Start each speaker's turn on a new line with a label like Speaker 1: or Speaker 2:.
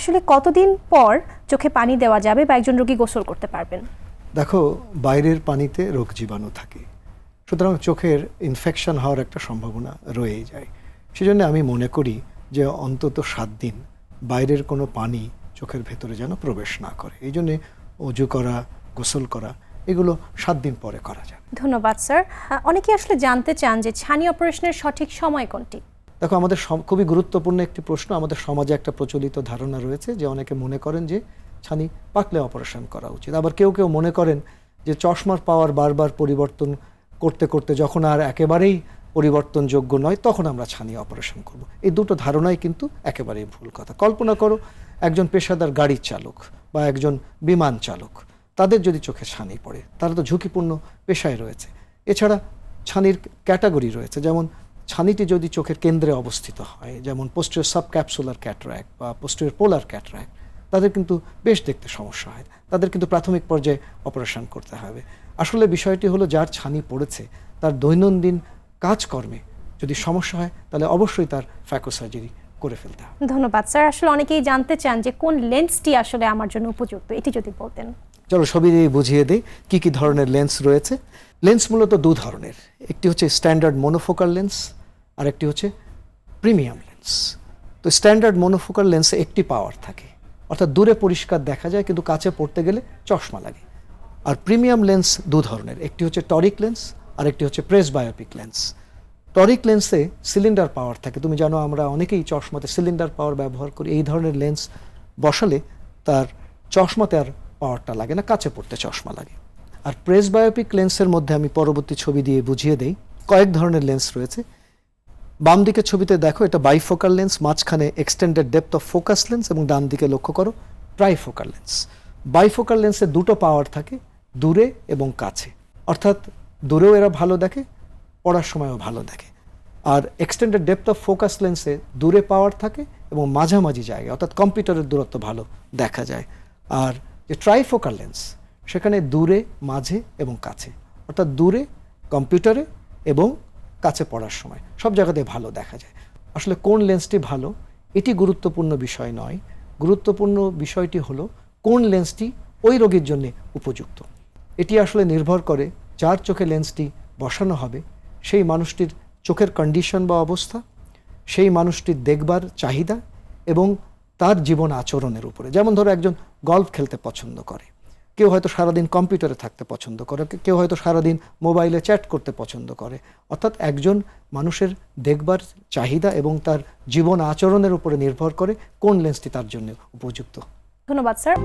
Speaker 1: আসলে কতদিন পর চোখে পানি দেওয়া যাবে বা একজন রোগী গোসল করতে পারবেন?
Speaker 2: দেখো, বাইরের পানিতে রোগ জীবাণু থাকে, সুতরাং চোখের ইনফেকশন হওয়ার একটা সম্ভাবনা রয়েই যায়। সেজন্য আমি মনে করি যে অন্তত 7 দিন বাইরের কোনো পানি চোখের ভেতরে যেন প্রবেশ না করে। এই জন্যে অজু করা, গোসল করা এগুলো 7 দিন পরে করা যায়।
Speaker 1: ধন্যবাদ স্যার। অনেকেই আসলে জানতে চান যে ছানি অপারেশনের সঠিক সময় কোনটি?
Speaker 2: দেখো, আমাদের খুবই গুরুত্বপূর্ণ একটি প্রশ্ন। আমাদের সমাজে একটা প্রচলিত ধারণা রয়েছে যে অনেকে মনে করেন যে ছানি পাকলে অপারেশন করা উচিত। আবার কেউ কেউ মনে করেন যে চশমার পাওয়ার বারবার পরিবর্তন করতে করতে যখন আর একেবারেই পরিবর্তনযোগ্য নয় তখন আমরা ছানি অপারেশন করব। এই দুটো ধারণাই কিন্তু একেবারেই ভুল কথা। কল্পনা করো একজন পেশাদার গাড়ির চালক বা একজন বিমান চালক, তাদের যদি চোখে ছানি পড়ে, তারা তো ঝুঁকিপূর্ণ পেশায় রয়েছে। এছাড়া ছানির ক্যাটাগরি রয়েছে, যেমন ছানিটি যদি চোখের কেন্দ্রে অবস্থিত হয়, যেমন পোস্টেরিয়র সাবক্যাপসুলার ক্যাটারাক্ট বা পোস্টেরিয়র পোলার ক্যাটারাক্ট, তাদের কিন্তু বেশ দেখতে সমস্যা হয়, তাদের কিন্তু প্রাথমিক পর্যায়ে অপারেশন করতে হবে। আসলে বিষয়টি হলো যার ছানি পড়েছে তার দৈনন্দিন কাজকর্মে যদি সমস্যা হয় তাহলে অবশ্যই তার ফ্যাকো সার্জারি করে ফেলতে হবে।
Speaker 1: ধন্যবাদ স্যার। আসলে অনেকেই জানতে চান যে কোন লেন্সটি আসলে আমার জন্য উপযুক্ত, এটি যদি বলতেন।
Speaker 2: চলো সবই বুঝিয়ে দিই কি কি ধরনের লেন্স রয়েছে। লেন্স মূলত দু ধরনের, একটি হচ্ছে স্ট্যান্ডার্ড মোনোফোকাল লেন্স আর একটি হচ্ছে প্রিমিয়াম লেন্স। তো স্ট্যান্ডার্ড মোনোফোকাল লেন্সে একটি পাওয়ার থাকে, অর্থাৎ দূরে পরিষ্কার দেখা যায় কিন্তু কাছে পড়তে গেলে চশমা লাগে। আর প্রিমিয়াম লেন্স দু ধরনের, একটি হচ্ছে টরিক লেন্স আর একটি হচ্ছে প্রেসবায়োপিক লেন্স। টরিক লেন্সে সিলিন্ডার পাওয়ার থাকে, তুমি জানো আমরা অনেকেই চশমাতে সিলিন্ডার পাওয়ার ব্যবহার করি। এই ধরনের লেন্স বসালে তার চশমাতে আর পাওয়ারটা লাগে না, কাছে পড়তে চশমা লাগে। আর প্রেসবায়োপিক লেন্সের মধ্যে আমি পরবর্তী ছবি দিয়ে বুঝিয়ে দেই। কয়েক ধরনের লেন্স রয়েছে। বাম দিকের ছবিতে দেখো, এটা বাইফোকাল লেন্স, মাঝখানে extended depth of focus lens, এবং ডান দিকে লক্ষ্য করো ট্রাইফোকাল লেন্স। বাইফোকাল লেন্সে দুটো পাওয়ার থাকে, দূরে এবং কাছে, অর্থাৎ দূরেও এরা ভালো দেখে, পড়ার সময়ও ভালো দেখে। আর এক্সটেন্ডেড ডেপথ অফ ফোকাস লেন্সে দূরে পাওয়ার থাকে এবং মাঝামাঝি জায়গায়, অর্থাৎ কম্পিউটারের দূরত্ব ভালো দেখা যায়। আর যে ট্রাইফোকাল লেন্স, সেখানে দূরে, মাঝে এবং কাছে, অর্থাৎ দূরে, কম্পিউটারে এবং কাছে পড়ার সময় সব জায়গাতে ভালো দেখা যায়। আসলে কোন লেন্সটি ভালো এটি গুরুত্বপূর্ণ বিষয় নয়, গুরুত্বপূর্ণ বিষয়টি হলো কোন লেন্সটি ওই রোগীর জন্য উপযুক্ত। এটি আসলে নির্ভর করে যার চোখে লেন্সটি বসানো হবে সেই মানুষটির চোখের কন্ডিশন বা অবস্থা, সেই মানুষটির দেখবার চাহিদা এবং তার জীবন আচরণের উপরে। যেমন ধরো একজন গলফ খেলতে পছন্দ করে, কেউ হয়তো সারাদিন কম্পিউটারে থাকতে পছন্দ করে, কেউ হয়তো সারাদিন মোবাইলে চ্যাট করতে পছন্দ করে। অর্থাৎ একজন মানুষের দেখবার চাহিদা এবং তার জীবন আচরণের উপরে নির্ভর করে কোন লেন্সটি তার জন্য উপযুক্ত।
Speaker 1: ধন্যবাদ স্যার।